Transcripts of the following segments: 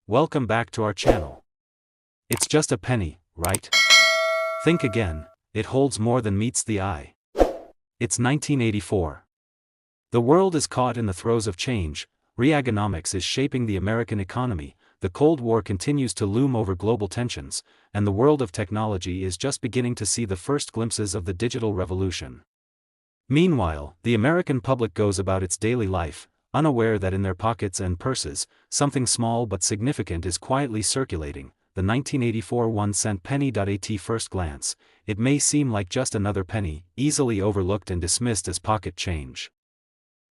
Welcome back to our channel. It's just a penny, right? Think again, it holds more than meets the eye. It's 1984. The world is caught in the throes of change, Reaganomics is shaping the American economy, the Cold War continues to loom over global tensions, and the world of technology is just beginning to see the first glimpses of the digital revolution. Meanwhile, the American public goes about its daily life, unaware that in their pockets and purses, something small but significant is quietly circulating, the 1984 1-cent penny. At first glance, it may seem like just another penny, easily overlooked and dismissed as pocket change.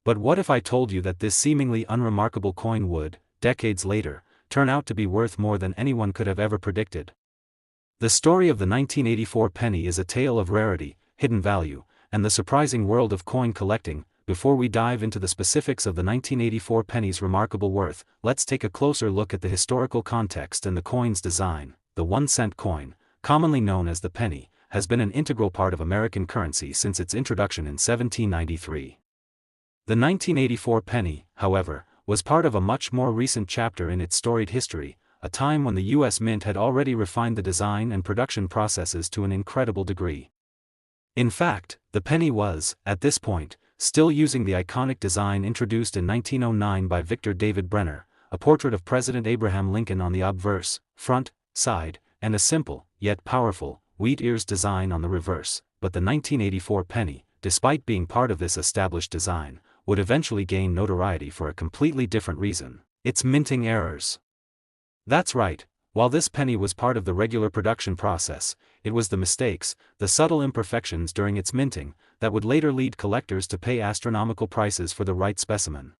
But what if I told you that this seemingly unremarkable coin would, decades later, turn out to be worth more than anyone could have ever predicted? The story of the 1984 penny is a tale of rarity, hidden value, and the surprising world of coin collecting. Before we dive into the specifics of the 1984 penny's remarkable worth, let's take a closer look at the historical context and the coin's design. The 1-cent coin, commonly known as the penny, has been an integral part of American currency since its introduction in 1793. The 1984 penny, however, was part of a much more recent chapter in its storied history, a time when the U.S. Mint had already refined the design and production processes to an incredible degree. In fact, the penny was, at this point, still using the iconic design introduced in 1909 by Victor David Brenner, a portrait of President Abraham Lincoln on the obverse, front, side, and a simple, yet powerful, wheat ears design on the reverse. But the 1984 penny, despite being part of this established design, would eventually gain notoriety for a completely different reason: its minting errors. That's right, while this penny was part of the regular production process, it was the mistakes, the subtle imperfections during its minting, that would later lead collectors to pay astronomical prices for the right specimen.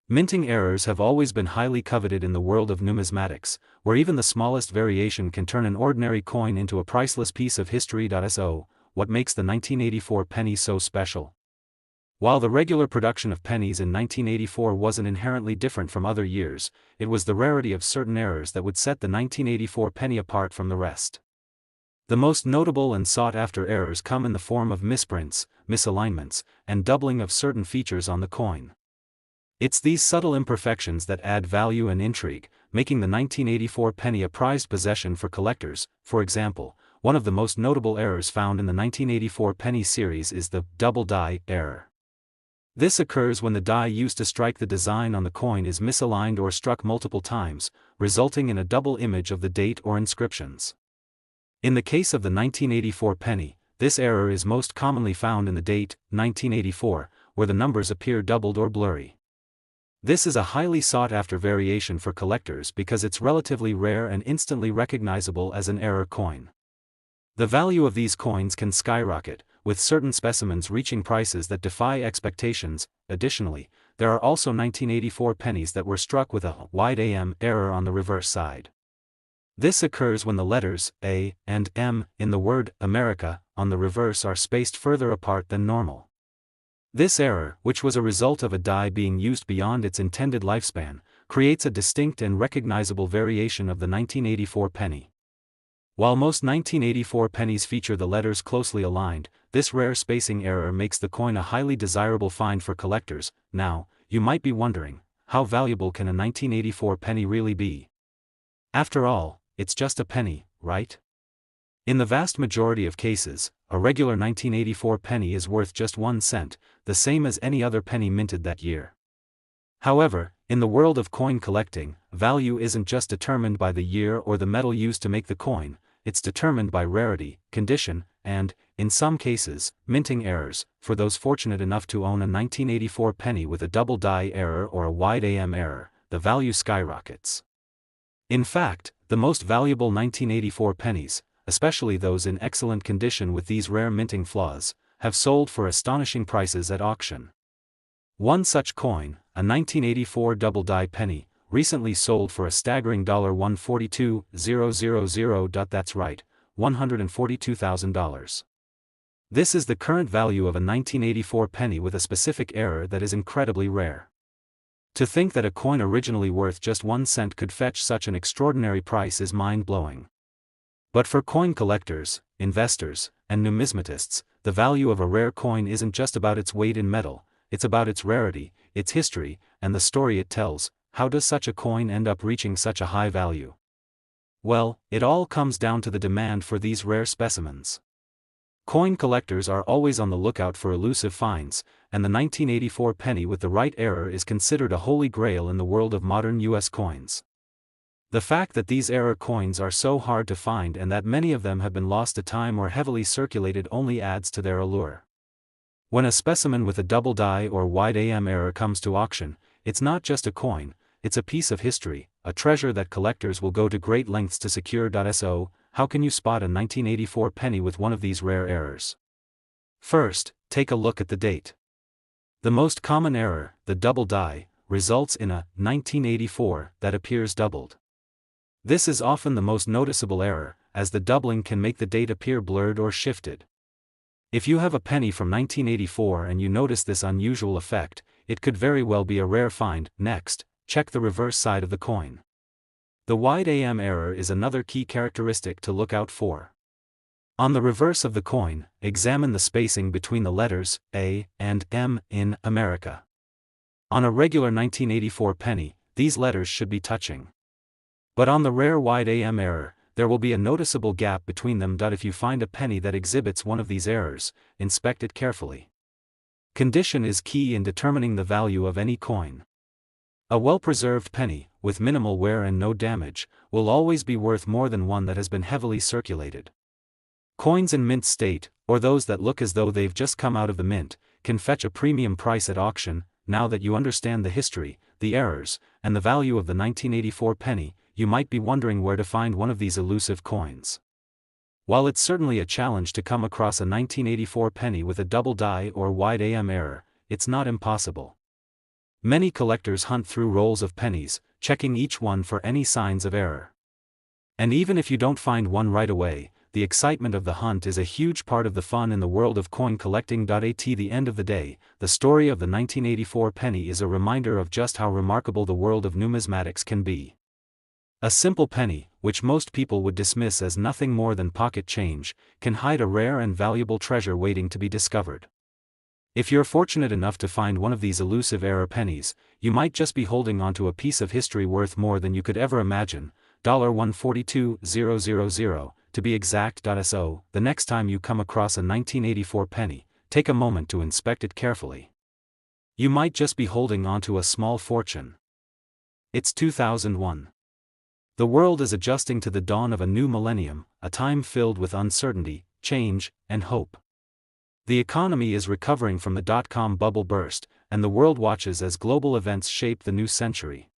Minting errors have always been highly coveted in the world of numismatics, where even the smallest variation can turn an ordinary coin into a priceless piece of history. So, what makes the 1984 penny so special? While the regular production of pennies in 1984 wasn't inherently different from other years, it was the rarity of certain errors that would set the 1984 penny apart from the rest. The most notable and sought-after errors come in the form of misprints, misalignments, and doubling of certain features on the coin. It's these subtle imperfections that add value and intrigue, making the 1984 penny a prized possession for collectors. For example, one of the most notable errors found in the 1984 penny series is the double die error. This occurs when the die used to strike the design on the coin is misaligned or struck multiple times, resulting in a double image of the date or inscriptions. In the case of the 1984 penny, this error is most commonly found in the date, 1984, where the numbers appear doubled or blurry. This is a highly sought-after variation for collectors because it's relatively rare and instantly recognizable as an error coin. The value of these coins can skyrocket, with certain specimens reaching prices that defy expectations. Additionally, there are also 1984 pennies that were struck with a wide AM error on the reverse side. This occurs when the letters A and M in the word America on the reverse are spaced further apart than normal. This error, which was a result of a die being used beyond its intended lifespan, creates a distinct and recognizable variation of the 1984 penny. While most 1984 pennies feature the letters closely aligned, this rare spacing error makes the coin a highly desirable find for collectors. Now, you might be wondering, how valuable can a 1984 penny really be? After all, it's just a penny, right? In the vast majority of cases, a regular 1984 penny is worth just 1 cent, the same as any other penny minted that year. However, in the world of coin collecting, value isn't just determined by the year or the metal used to make the coin, it's determined by rarity, condition, and, in some cases, minting errors. For those fortunate enough to own a 1984 penny with a double die error or a wide AM error, the value skyrockets. In fact, the most valuable 1984 pennies, especially those in excellent condition with these rare minting flaws, have sold for astonishing prices at auction. One such coin, a 1984 double die penny, recently sold for a staggering $142,000. That's right, $142,000. This is the current value of a 1984 penny with a specific error that is incredibly rare. To think that a coin originally worth just 1 cent could fetch such an extraordinary price is mind-blowing. But for coin collectors, investors, and numismatists, the value of a rare coin isn't just about its weight in metal, it's about its rarity, its history, and the story it tells. how does such a coin end up reaching such a high value? Well, it all comes down to the demand for these rare specimens. Coin collectors are always on the lookout for elusive finds, and the 1984 penny with the right error is considered a holy grail in the world of modern US coins. The fact that these error coins are so hard to find and that many of them have been lost to time or heavily circulated only adds to their allure. When a specimen with a double die or wide AM error comes to auction, it's not just a coin, it's a piece of history, a treasure that collectors will go to great lengths to secure. So, how can you spot a 1984 penny with one of these rare errors? First, take a look at the date. The most common error, the double die, results in a 1984 that appears doubled. This is often the most noticeable error, as the doubling can make the date appear blurred or shifted. If you have a penny from 1984 and you notice this unusual effect, it could very well be a rare find. Next, check the reverse side of the coin. The wide AM error is another key characteristic to look out for. On the reverse of the coin, examine the spacing between the letters A and M in America. On a regular 1984 penny, these letters should be touching. But on the rare wide AM error, there will be a noticeable gap between them. If you find a penny that exhibits one of these errors, inspect it carefully. Condition is key in determining the value of any coin. A well-preserved penny, with minimal wear and no damage, will always be worth more than one that has been heavily circulated. Coins in mint state, or those that look as though they've just come out of the mint, can fetch a premium price at auction. Now that you understand the history, the errors, and the value of the 1984 penny, you might be wondering where to find one of these elusive coins. While it's certainly a challenge to come across a 1984 penny with a double die or wide AM error, it's not impossible. Many collectors hunt through rolls of pennies, checking each one for any signs of error. And even if you don't find one right away, the excitement of the hunt is a huge part of the fun in the world of coin collecting. At the end of the day, the story of the 1984 penny is a reminder of just how remarkable the world of numismatics can be. A simple penny, which most people would dismiss as nothing more than pocket change, can hide a rare and valuable treasure waiting to be discovered. If you're fortunate enough to find one of these elusive error pennies, you might just be holding onto a piece of history worth more than you could ever imagine. $142,000, to be exact. So, the next time you come across a 1984 penny, take a moment to inspect it carefully. You might just be holding onto a small fortune. It's 2001. The world is adjusting to the dawn of a new millennium, a time filled with uncertainty, change, and hope. The economy is recovering from the dot-com bubble burst, and the world watches as global events shape the new century.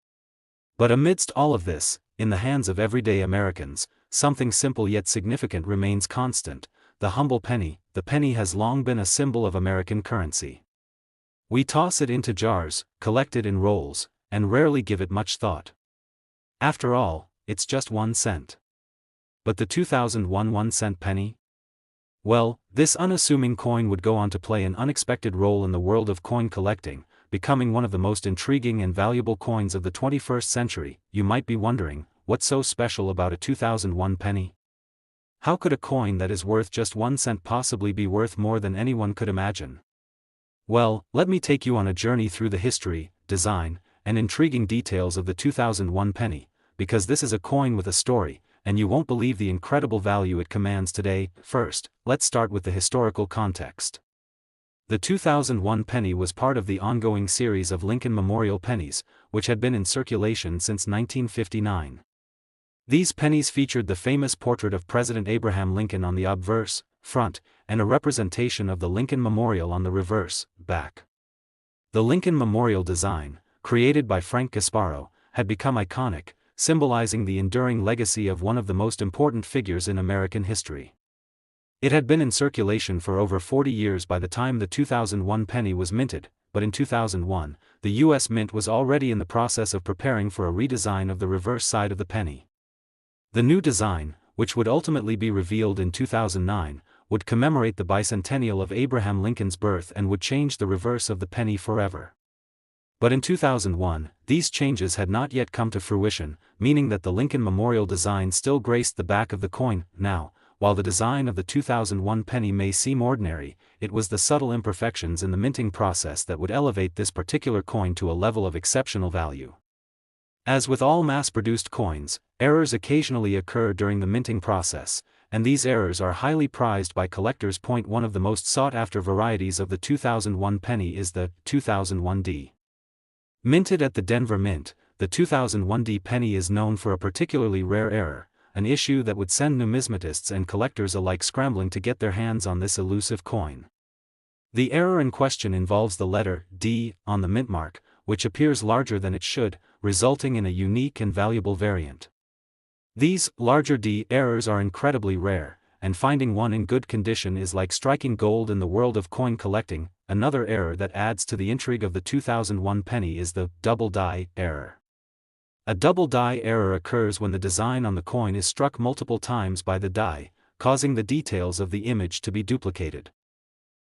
But amidst all of this, in the hands of everyday Americans, something simple yet significant remains constant: the humble penny. The penny has long been a symbol of American currency. We toss it into jars, collect it in rolls, and rarely give it much thought. After all, it's just 1 cent. But the 2001 1-cent penny? Well, this unassuming coin would go on to play an unexpected role in the world of coin collecting, becoming one of the most intriguing and valuable coins of the 21st century. You might be wondering, what's so special about a 2001 penny? How could a coin that is worth just 1 cent possibly be worth more than anyone could imagine? Well, let me take you on a journey through the history, design, and intriguing details of the 2001 penny, because this is a coin with a story, and you won't believe the incredible value it commands today. First, let's start with the historical context. The 2001 penny was part of the ongoing series of Lincoln Memorial pennies, which had been in circulation since 1959. These pennies featured the famous portrait of President Abraham Lincoln on the obverse, front, and a representation of the Lincoln Memorial on the reverse, back. The Lincoln Memorial design, created by Frank Gasparo, had become iconic, symbolizing the enduring legacy of one of the most important figures in American history. It had been in circulation for over 40 years by the time the 2001 penny was minted, but in 2001, the U.S. Mint was already in the process of preparing for a redesign of the reverse side of the penny. The new design, which would ultimately be revealed in 2009, would commemorate the bicentennial of Abraham Lincoln's birth and would change the reverse of the penny forever. But in 2001, these changes had not yet come to fruition, meaning that the Lincoln Memorial design still graced the back of the coin. Now, while the design of the 2001 penny may seem ordinary, it was the subtle imperfections in the minting process that would elevate this particular coin to a level of exceptional value. As with all mass-produced coins, errors occasionally occur during the minting process, and these errors are highly prized by collectors. One of the most sought-after varieties of the 2001 penny is the 2001D. Minted at the Denver Mint, the 2001D penny is known for a particularly rare error, an issue that would send numismatists and collectors alike scrambling to get their hands on this elusive coin. The error in question involves the letter D on the mint mark, which appears larger than it should, resulting in a unique and valuable variant. These larger D errors are incredibly rare, and finding one in good condition is like striking gold in the world of coin collecting. Another error that adds to the intrigue of the 2001 penny is the double die error. A double die error occurs when the design on the coin is struck multiple times by the die, causing the details of the image to be duplicated.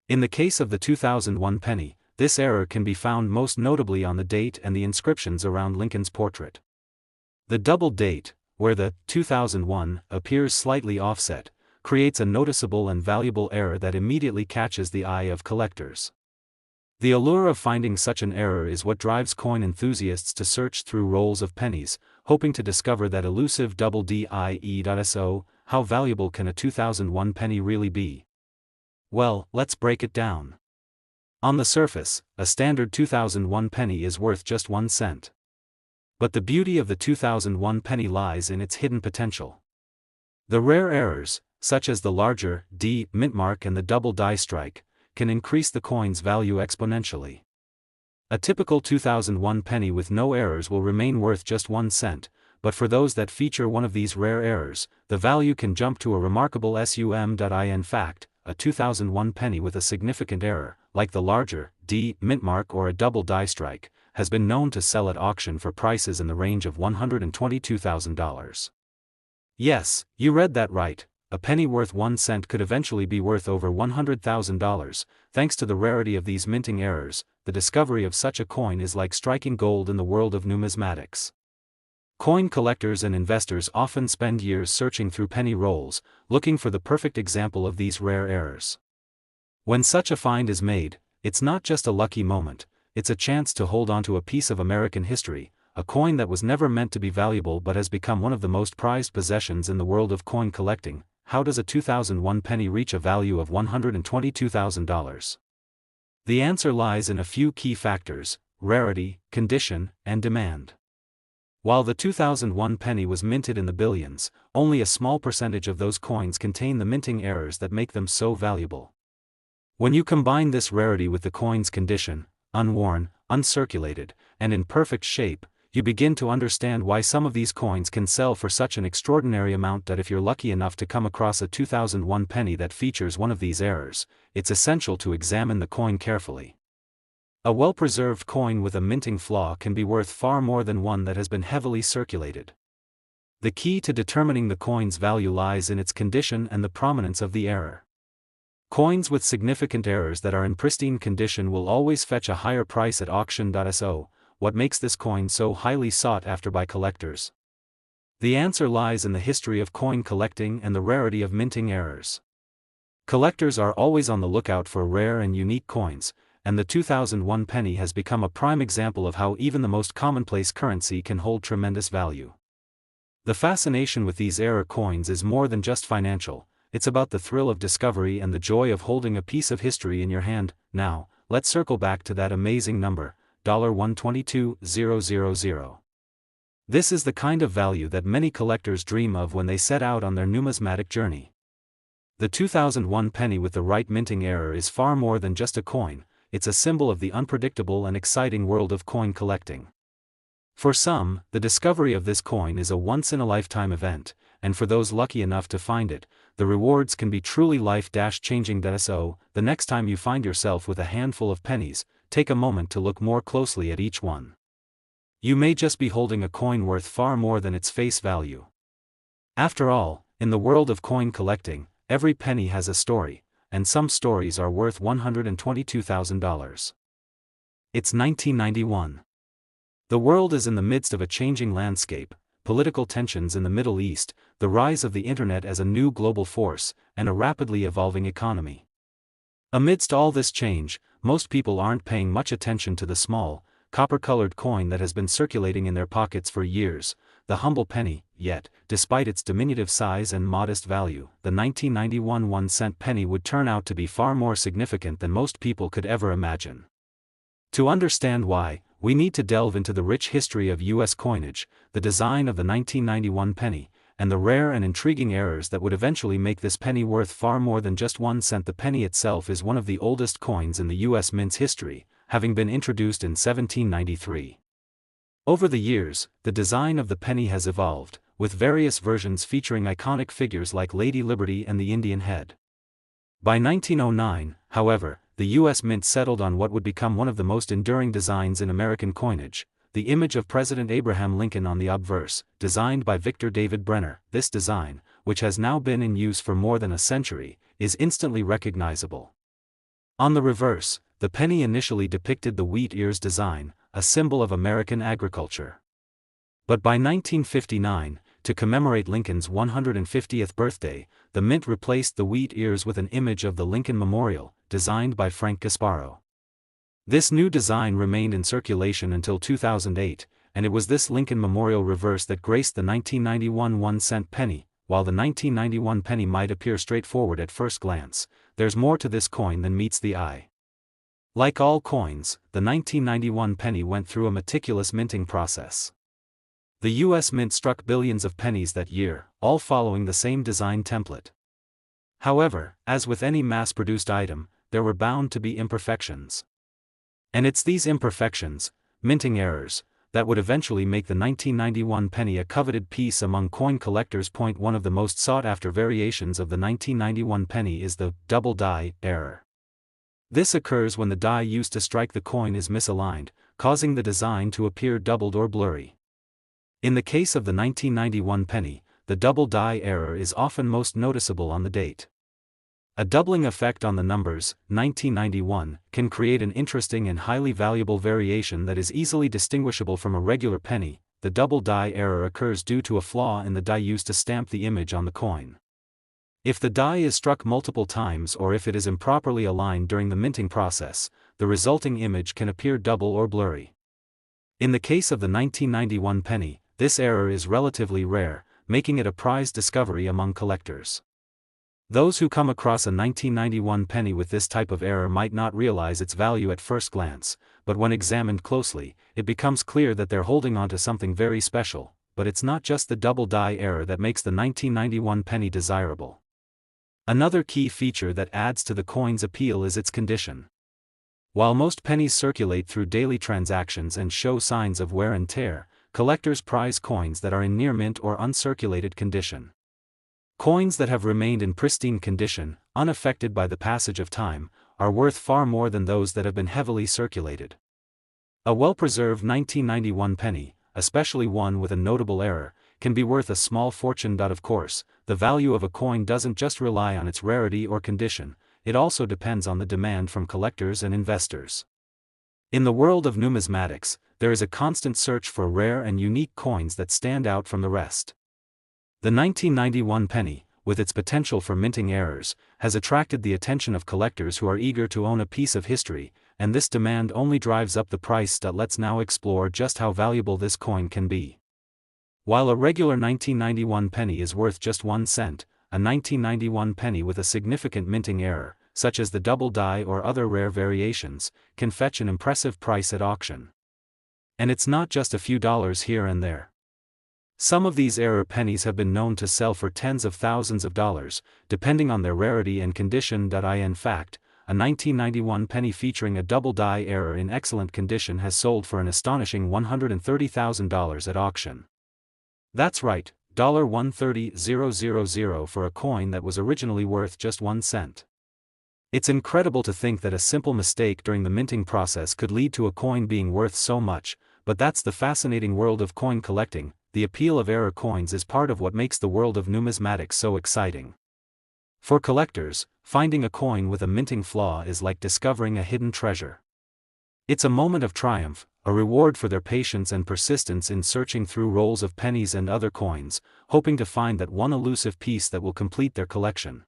In the case of the 2001 penny, this error can be found most notably on the date and the inscriptions around Lincoln's portrait. The double date, where the 2001 appears slightly offset, creates a noticeable and valuable error that immediately catches the eye of collectors. The allure of finding such an error is what drives coin enthusiasts to search through rolls of pennies, hoping to discover that elusive double DIE.SO. How valuable can a 2001 penny really be? Well, let's break it down. On the surface, a standard 2001 penny is worth just 1 cent. But the beauty of the 2001 penny lies in its hidden potential. The rare errors, such as the larger D mint mark and the double die strike, can increase the coin's value exponentially. A typical 2001 penny with no errors will remain worth just 1 cent, but for those that feature one of these rare errors, the value can jump to a remarkable sum. In fact, a 2001 penny with a significant error, like the larger D mint mark or a double die strike, has been known to sell at auction for prices in the range of $122,000. Yes, you read that right. A penny worth 1 cent could eventually be worth over $100,000, thanks to the rarity of these minting errors. The discovery of such a coin is like striking gold in the world of numismatics. Coin collectors and investors often spend years searching through penny rolls, looking for the perfect example of these rare errors. When such a find is made, it's not just a lucky moment, it's a chance to hold onto a piece of American history, a coin that was never meant to be valuable but has become one of the most prized possessions in the world of coin collecting. How does a 2001 penny reach a value of $122,000? The answer lies in a few key factors: rarity, condition, and demand. While the 2001 penny was minted in the billions, only a small percentage of those coins contain the minting errors that make them so valuable. When you combine this rarity with the coin's condition, unworn, uncirculated, and in perfect shape, you begin to understand why some of these coins can sell for such an extraordinary amount. That if you're lucky enough to come across a 2001 penny that features one of these errors, it's essential to examine the coin carefully. A well-preserved coin with a minting flaw can be worth far more than one that has been heavily circulated. The key to determining the coin's value lies in its condition and the prominence of the error. Coins with significant errors that are in pristine condition will always fetch a higher price at auction. So, what makes this coin so highly sought after by collectors? The answer lies in the history of coin collecting and the rarity of minting errors. Collectors are always on the lookout for rare and unique coins, and the 2001 penny has become a prime example of how even the most commonplace currency can hold tremendous value. The fascination with these error coins is more than just financial, it's about the thrill of discovery and the joy of holding a piece of history in your hand. Now, let's circle back to that amazing number, $122,000. This is the kind of value that many collectors dream of when they set out on their numismatic journey. The 2001 penny with the right minting error is far more than just a coin, it's a symbol of the unpredictable and exciting world of coin collecting. For some, the discovery of this coin is a once-in-a-lifetime event, and for those lucky enough to find it, the rewards can be truly life-changing. So, the next time you find yourself with a handful of pennies, take a moment to look more closely at each one. You may just be holding a coin worth far more than its face value. After all, in the world of coin collecting, every penny has a story, and some stories are worth $122,000. It's 1991. The world is in the midst of a changing landscape, political tensions in the Middle East, the rise of the internet as a new global force, and a rapidly evolving economy. Amidst all this change, most people aren't paying much attention to the small, copper-colored coin that has been circulating in their pockets for years, the humble penny. Yet, despite its diminutive size and modest value, the 1991 1-cent penny would turn out to be far more significant than most people could ever imagine. To understand why, we need to delve into the rich history of U.S. coinage, the design of the 1991 penny, and the rare and intriguing errors that would eventually make this penny worth far more than just 1 cent. The penny itself is one of the oldest coins in the U.S. mint's history, having been introduced in 1793. Over the years, the design of the penny has evolved, with various versions featuring iconic figures like Lady Liberty and the Indian head. By 1909, however, the U.S. Mint settled on what would become one of the most enduring designs in American coinage, the image of President Abraham Lincoln on the obverse, designed by Victor David Brenner. This design, which has now been in use for more than a century, is instantly recognizable. On the reverse, the penny initially depicted the wheat ears design, a symbol of American agriculture. But by 1959, to commemorate Lincoln's 150th birthday, the mint replaced the wheat ears with an image of the Lincoln Memorial, designed by Frank Gasparo. This new design remained in circulation until 2008, and it was this Lincoln Memorial reverse that graced the 1991 1-cent penny. While the 1991 penny might appear straightforward at first glance, there's more to this coin than meets the eye. Like all coins, the 1991 penny went through a meticulous minting process. The U.S. Mint struck billions of pennies that year, all following the same design template. However, as with any mass-produced item, there were bound to be imperfections. And it's these imperfections, minting errors, that would eventually make the 1991 penny a coveted piece among coin collectors. One of the most sought-after variations of the 1991 penny is the double die error. This occurs when the die used to strike the coin is misaligned, causing the design to appear doubled or blurry. In the case of the 1991 penny, the double die error is often most noticeable on the date. A doubling effect on the numbers, 1991, can create an interesting and highly valuable variation that is easily distinguishable from a regular penny. The double die error occurs due to a flaw in the die used to stamp the image on the coin. If the die is struck multiple times or if it is improperly aligned during the minting process, the resulting image can appear double or blurry. In the case of the 1991 penny, this error is relatively rare, making it a prized discovery among collectors. Those who come across a 1991 penny with this type of error might not realize its value at first glance, but when examined closely, it becomes clear that they're holding on to something very special. But it's not just the double die error that makes the 1991 penny desirable. Another key feature that adds to the coin's appeal is its condition. While most pennies circulate through daily transactions and show signs of wear and tear, collectors prize coins that are in near mint or uncirculated condition. Coins that have remained in pristine condition, unaffected by the passage of time, are worth far more than those that have been heavily circulated. A well-preserved 1991 penny, especially one with a notable error, can be worth a small fortune. Of course, the value of a coin doesn't just rely on its rarity or condition, it also depends on the demand from collectors and investors. In the world of numismatics, there is a constant search for rare and unique coins that stand out from the rest. The 1991 penny, with its potential for minting errors, has attracted the attention of collectors who are eager to own a piece of history, and this demand only drives up the price. Let's now explore just how valuable this coin can be. While a regular 1991 penny is worth just 1 cent, a 1991 penny with a significant minting error, such as the double die or other rare variations, can fetch an impressive price at auction. And it's not just a few dollars here and there. Some of these error pennies have been known to sell for tens of thousands of dollars, depending on their rarity and condition. In fact, a 1991 penny featuring a double die error in excellent condition has sold for an astonishing $130,000 at auction. That's right, $130,000 for a coin that was originally worth just 1 cent. It's incredible to think that a simple mistake during the minting process could lead to a coin being worth so much, but that's the fascinating world of coin collecting. The appeal of error coins is part of what makes the world of numismatics so exciting. For collectors, finding a coin with a minting flaw is like discovering a hidden treasure. It's a moment of triumph, a reward for their patience and persistence in searching through rolls of pennies and other coins, hoping to find that one elusive piece that will complete their collection.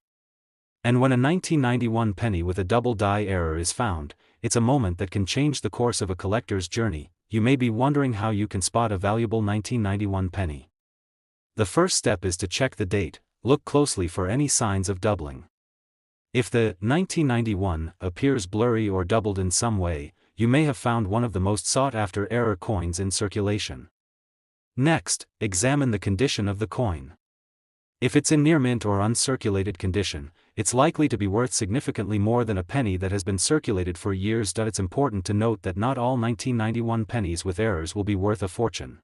And when a 1991 penny with a double die error is found, it's a moment that can change the course of a collector's journey. you may be wondering how you can spot a valuable 1991 penny. The first step is to check the date. Look closely for any signs of doubling. If the 1991 appears blurry or doubled in some way, you may have found one of the most sought-after error coins in circulation. Next, examine the condition of the coin. If it's in near mint or uncirculated condition, it's likely to be worth significantly more than a penny that has been circulated for years. It's important to note that not all 1991 pennies with errors will be worth a fortune.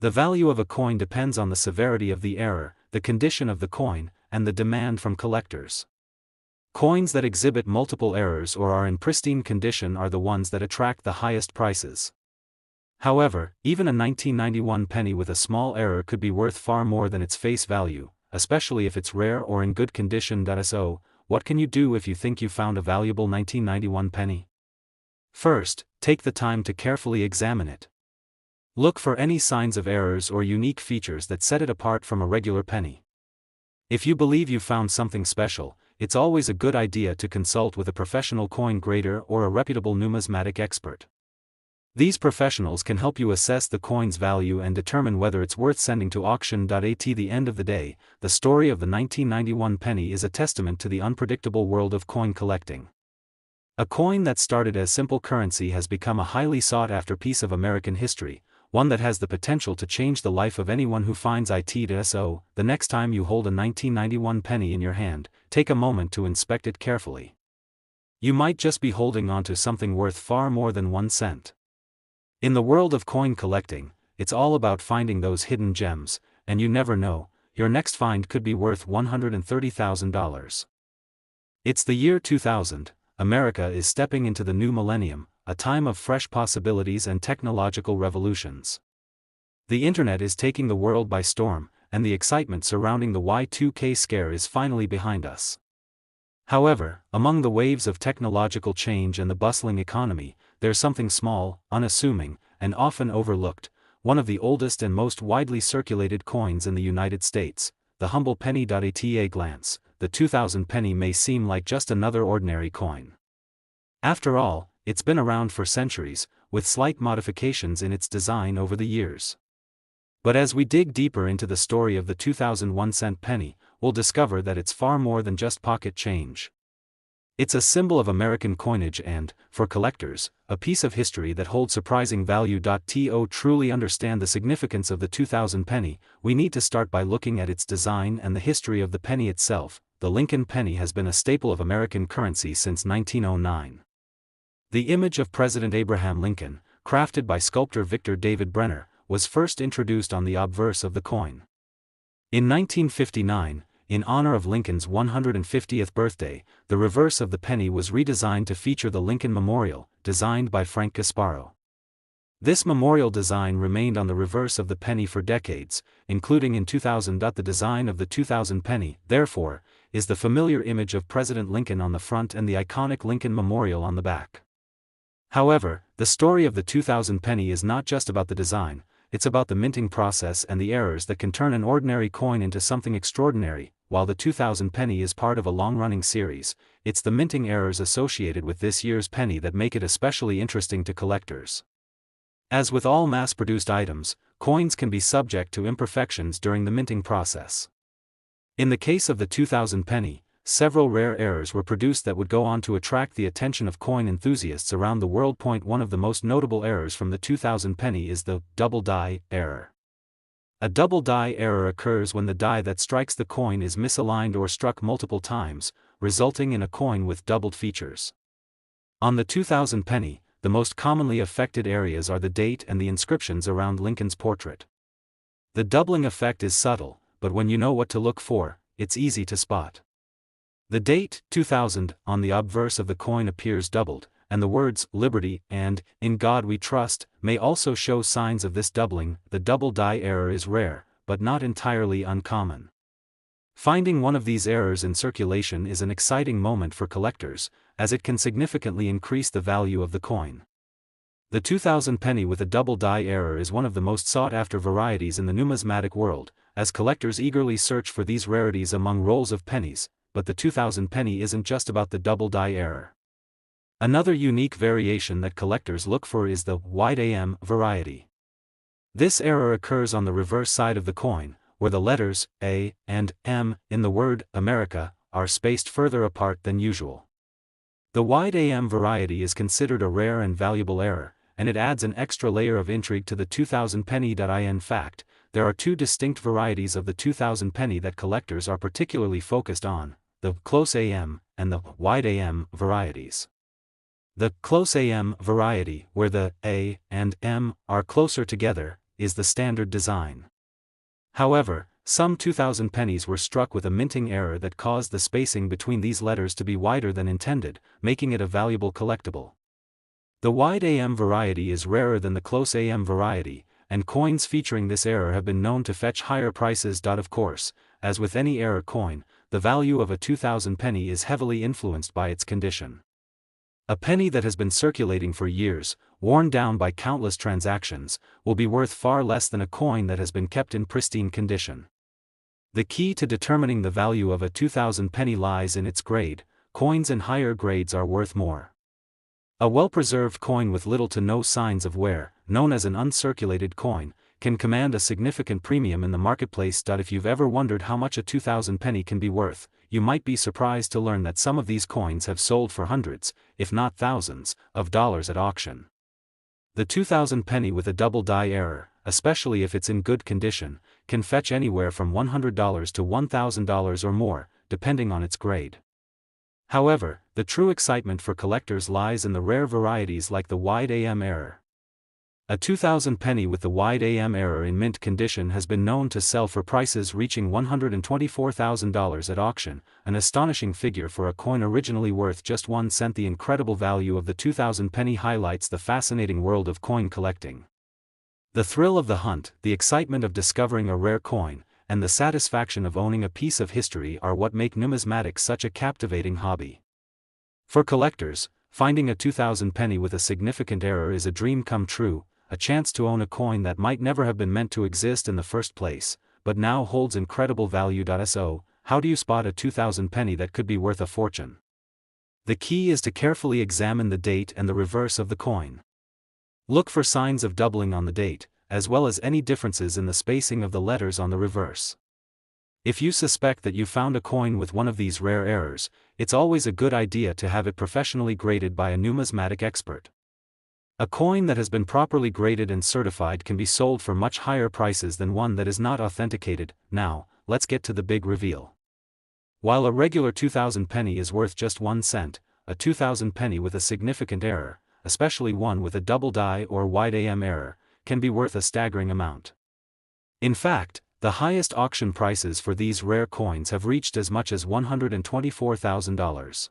The value of a coin depends on the severity of the error, the condition of the coin, and the demand from collectors. Coins that exhibit multiple errors or are in pristine condition are the ones that attract the highest prices. However, even a 1991 penny with a small error could be worth far more than its face value, especially if it's rare or in good condition. So, what can you do if you think you found a valuable 1991 penny? First, take the time to carefully examine it. Look for any signs of errors or unique features that set it apart from a regular penny. If you believe you found something special, it's always a good idea to consult with a professional coin grader or a reputable numismatic expert. These professionals can help you assess the coin's value and determine whether it's worth sending to auction. At the end of the day, the story of the 1991 penny is a testament to the unpredictable world of coin collecting. A coin that started as simple currency has become a highly sought-after piece of American history, one that has the potential to change the life of anyone who finds it. So, the next time you hold a 1991 penny in your hand, take a moment to inspect it carefully. You might just be holding onto something worth far more than 1 cent. In the world of coin collecting, it's all about finding those hidden gems, and you never know, your next find could be worth $130,000. It's the year 2000, America is stepping into the new millennium, a time of fresh possibilities and technological revolutions. The internet is taking the world by storm, and the excitement surrounding the Y2K scare is finally behind us. However, among the waves of technological change and the bustling economy, there's something small, unassuming, and often overlooked, one of the oldest and most widely circulated coins in the United States, the humble penny. At a glance, the 2000 penny may seem like just another ordinary coin. After all, it's been around for centuries, with slight modifications in its design over the years. But as we dig deeper into the story of the 2001 cent penny, we'll discover that it's far more than just pocket change. It's a symbol of American coinage and, for collectors, a piece of history that holds surprising value. To truly understand the significance of the 2000 penny, we need to start by looking at its design and the history of the penny itself. The Lincoln penny has been a staple of American currency since 1909. The image of President Abraham Lincoln, crafted by sculptor Victor David Brenner, was first introduced on the obverse of the coin. In 1959, in honor of Lincoln's 150th birthday, the reverse of the penny was redesigned to feature the Lincoln Memorial, designed by Frank Gasparo. This memorial design remained on the reverse of the penny for decades, including in 2000. The design of the 2000 penny, therefore, is the familiar image of President Lincoln on the front and the iconic Lincoln Memorial on the back. However, the story of the 2000 penny is not just about the design, it's about the minting process and the errors that can turn an ordinary coin into something extraordinary. While the 2000 penny is part of a long-running series, it's the minting errors associated with this year's penny that make it especially interesting to collectors. As with all mass-produced items, coins can be subject to imperfections during the minting process. In the case of the 2000 penny, several rare errors were produced that would go on to attract the attention of coin enthusiasts around the world. One of the most notable errors from the 2000 penny is the double die error. A double die error occurs when the die that strikes the coin is misaligned or struck multiple times, resulting in a coin with doubled features. On the 2000 penny, the most commonly affected areas are the date and the inscriptions around Lincoln's portrait. The doubling effect is subtle, but when you know what to look for, it's easy to spot. The date, 2000, on the obverse of the coin appears doubled, and the words, Liberty, and, In God We Trust, may also show signs of this doubling. The double die error is rare, but not entirely uncommon. Finding one of these errors in circulation is an exciting moment for collectors, as it can significantly increase the value of the coin. The 2000 penny with a double die error is one of the most sought-after varieties in the numismatic world, as collectors eagerly search for these rarities among rolls of pennies. But the 2000 penny isn't just about the double die error. Another unique variation that collectors look for is the wide AM variety. This error occurs on the reverse side of the coin, where the letters A and M in the word America are spaced further apart than usual. The wide AM variety is considered a rare and valuable error, and it adds an extra layer of intrigue to the 2000 penny. In fact, there are two distinct varieties of the 2000 penny that collectors are particularly focused on, the close AM and the wide AM varieties. The close AM variety, where the A and M are closer together, is the standard design. However, some 2000 pennies were struck with a minting error that caused the spacing between these letters to be wider than intended, making it a valuable collectible. The wide AM variety is rarer than the close AM variety, and coins featuring this error have been known to fetch higher prices. Of course, as with any error coin, the value of a 2000 penny is heavily influenced by its condition. A penny that has been circulating for years, worn down by countless transactions, will be worth far less than a coin that has been kept in pristine condition. The key to determining the value of a 2000 penny lies in its grade. Coins in higher grades are worth more. A well-preserved coin with little to no signs of wear, known as an uncirculated coin, can command a significant premium in the marketplace. If you've ever wondered how much a 2000 penny can be worth, you might be surprised to learn that some of these coins have sold for hundreds, if not thousands, of dollars at auction. The 2000 penny with a double die error, especially if it's in good condition, can fetch anywhere from $100 to $1,000 or more, depending on its grade. However, the true excitement for collectors lies in the rare varieties like the wide AM error. A 2000 penny with the wide AM error in mint condition has been known to sell for prices reaching $124,000 at auction, an astonishing figure for a coin originally worth just 1 cent. The incredible value of the 2000 penny highlights the fascinating world of coin collecting. The thrill of the hunt, the excitement of discovering a rare coin, and the satisfaction of owning a piece of history are what make numismatics such a captivating hobby. For collectors, finding a 2000 penny with a significant error is a dream come true, a chance to own a coin that might never have been meant to exist in the first place, but now holds incredible value. So, how do you spot a 2000 penny that could be worth a fortune? The key is to carefully examine the date and the reverse of the coin. Look for signs of doubling on the date, as well as any differences in the spacing of the letters on the reverse. If you suspect that you found a coin with one of these rare errors, it's always a good idea to have it professionally graded by a numismatic expert. A coin that has been properly graded and certified can be sold for much higher prices than one that is not authenticated. Now, let's get to the big reveal. While a regular 2000 penny is worth just 1 cent, a 2000 penny with a significant error, especially one with a double die or wide AM error, can be worth a staggering amount. In fact, the highest auction prices for these rare coins have reached as much as $124,000.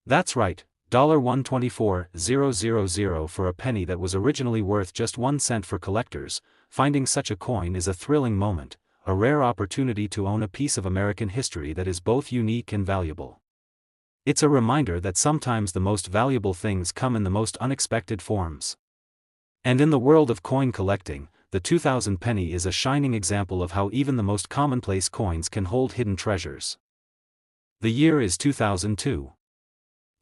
That's right, $124,000 for a penny that was originally worth just 1 cent. For collectors, finding such a coin is a thrilling moment, a rare opportunity to own a piece of American history that is both unique and valuable. It's a reminder that sometimes the most valuable things come in the most unexpected forms. And in the world of coin collecting, the 2000 penny is a shining example of how even the most commonplace coins can hold hidden treasures. The year is 2002.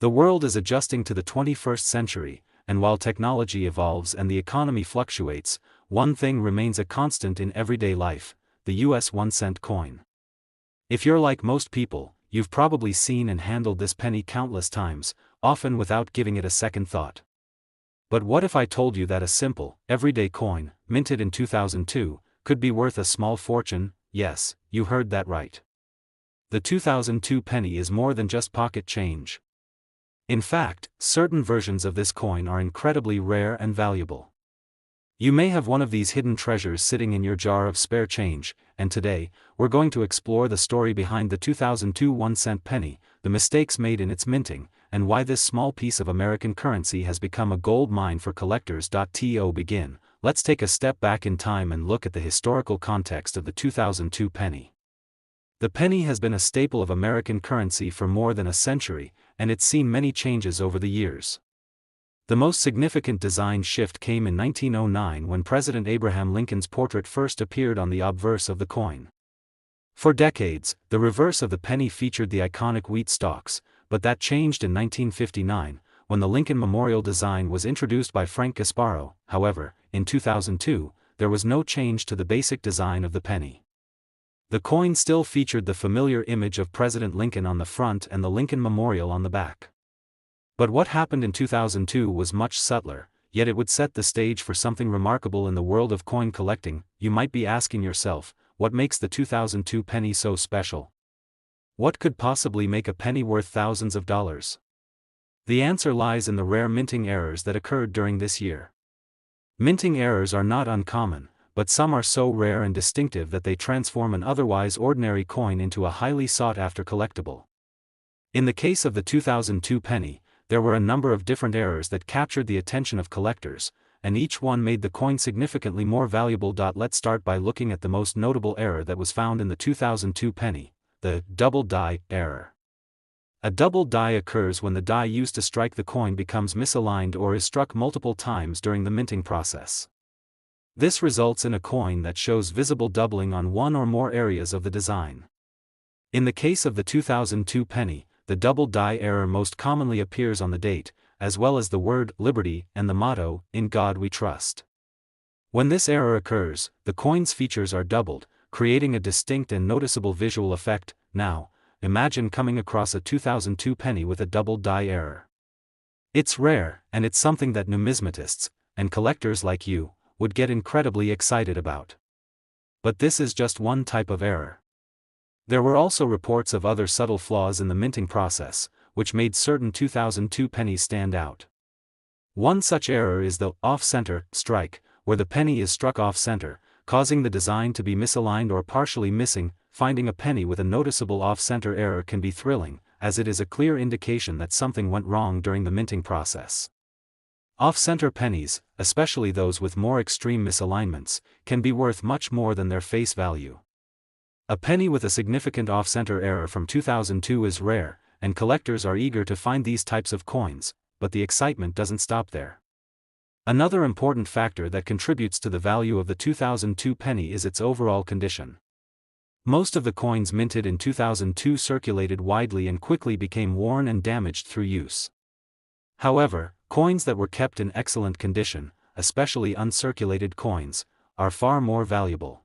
The world is adjusting to the 21st century, and while technology evolves and the economy fluctuates, one thing remains a constant in everyday life: the US 1 cent coin. If you're like most people, you've probably seen and handled this penny countless times, often without giving it a second thought. But what if I told you that a simple, everyday coin, minted in 2002, could be worth a small fortune? Yes, you heard that right. The 2002 penny is more than just pocket change. In fact, certain versions of this coin are incredibly rare and valuable. You may have one of these hidden treasures sitting in your jar of spare change, and today, we're going to explore the story behind the 2002 1 cent penny, the mistakes made in its minting, and why this small piece of American currency has become a gold mine for collectors. To begin, let's take a step back in time and look at the historical context of the 2002 penny. The penny has been a staple of American currency for more than a century, and it's seen many changes over the years. The most significant design shift came in 1909 when President Abraham Lincoln's portrait first appeared on the obverse of the coin. For decades, the reverse of the penny featured the iconic wheat stalks, but that changed in 1959, when the Lincoln Memorial design was introduced by Frank Gasparo. However, in 2002, there was no change to the basic design of the penny. The coin still featured the familiar image of President Lincoln on the front and the Lincoln Memorial on the back. But what happened in 2002 was much subtler, yet it would set the stage for something remarkable in the world of coin collecting. You might be asking yourself, what makes the 2002 penny so special? What could possibly make a penny worth thousands of dollars? The answer lies in the rare minting errors that occurred during this year. Minting errors are not uncommon, but some are so rare and distinctive that they transform an otherwise ordinary coin into a highly sought-after collectible. In the case of the 2002 penny, there were a number of different errors that captured the attention of collectors, and each one made the coin significantly more valuable. Let's start by looking at the most notable error that was found in the 2002 penny, the double die error. A double die occurs when the die used to strike the coin becomes misaligned or is struck multiple times during the minting process. This results in a coin that shows visible doubling on one or more areas of the design. In the case of the 2002 penny, the double die error most commonly appears on the date, as well as the word liberty and the motto, "In God We Trust." When this error occurs, the coin's features are doubled, creating a distinct and noticeable visual effect. Now, imagine coming across a 2002 penny with a double die error. It's rare, and it's something that numismatists, and collectors like you, would get incredibly excited about. But this is just one type of error. There were also reports of other subtle flaws in the minting process, which made certain 2002 pennies stand out. One such error is the off-center strike, where the penny is struck off-center, causing the design to be misaligned or partially missing. Finding a penny with a noticeable off-center error can be thrilling, as it is a clear indication that something went wrong during the minting process. Off-center pennies, especially those with more extreme misalignments, can be worth much more than their face value. A penny with a significant off-center error from 2002 is rare, and collectors are eager to find these types of coins, but the excitement doesn't stop there. Another important factor that contributes to the value of the 2002 penny is its overall condition. Most of the coins minted in 2002 circulated widely and quickly became worn and damaged through use. However, coins that were kept in excellent condition, especially uncirculated coins, are far more valuable.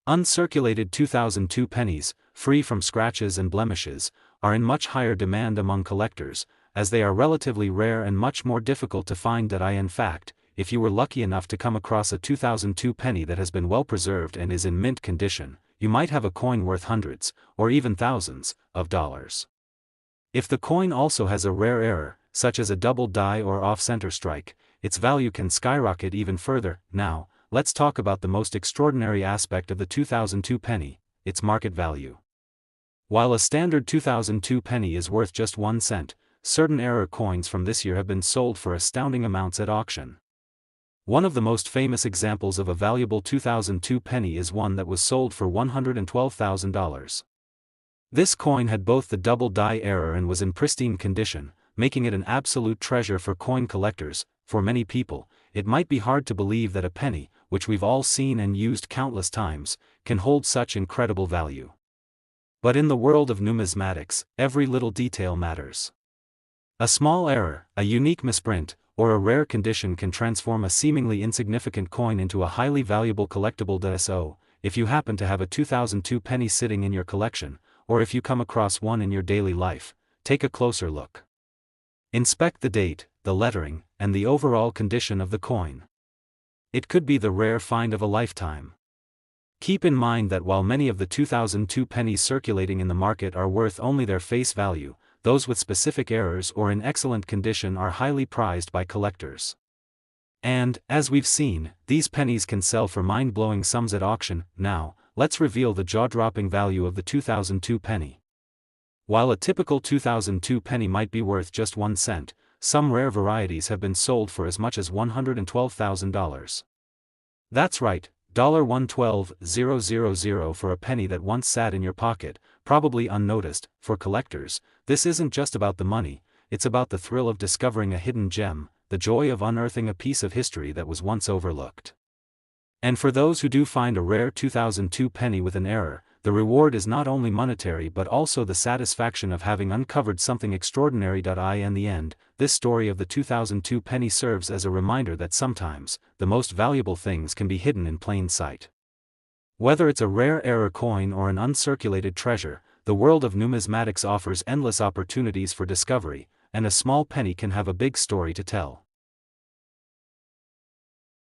Uncirculated 2002 pennies, free from scratches and blemishes, are in much higher demand among collectors, as they are relatively rare and much more difficult to find. In fact, if you were lucky enough to come across a 2002 penny that has been well preserved and is in mint condition, you might have a coin worth hundreds, or even thousands, of dollars. If the coin also has a rare error, such as a double die or off-center strike, its value can skyrocket even further. Now, let's talk about the most extraordinary aspect of the 2002 penny, its market value. While a standard 2002 penny is worth just 1 cent, certain error coins from this year have been sold for astounding amounts at auction. One of the most famous examples of a valuable 2002 penny is one that was sold for $112,000. This coin had both the double die error and was in pristine condition, making it an absolute treasure for coin collectors. For many people, it might be hard to believe that a penny, which we've all seen and used countless times, can hold such incredible value. But in the world of numismatics, every little detail matters. A small error, a unique misprint, or a rare condition can transform a seemingly insignificant coin into a highly valuable collectible. So, if you happen to have a 2002 penny sitting in your collection, or if you come across one in your daily life, take a closer look. Inspect the date, the lettering, and the overall condition of the coin. It could be the rare find of a lifetime. Keep in mind that while many of the 2002 pennies circulating in the market are worth only their face value, those with specific errors or in excellent condition are highly prized by collectors. And, as we've seen, these pennies can sell for mind-blowing sums at auction. Now, let's reveal the jaw-dropping value of the 2002 penny. While a typical 2002 penny might be worth just 1 cent, some rare varieties have been sold for as much as $112,000. That's right, $112,000 for a penny that once sat in your pocket, probably unnoticed. For collectors, this isn't just about the money, it's about the thrill of discovering a hidden gem, the joy of unearthing a piece of history that was once overlooked. And for those who do find a rare 2002 penny with an error, the reward is not only monetary but also the satisfaction of having uncovered something extraordinary. In the end, this story of the 2002 penny serves as a reminder that sometimes, the most valuable things can be hidden in plain sight. Whether it's a rare error coin or an uncirculated treasure, the world of numismatics offers endless opportunities for discovery, and a small penny can have a big story to tell.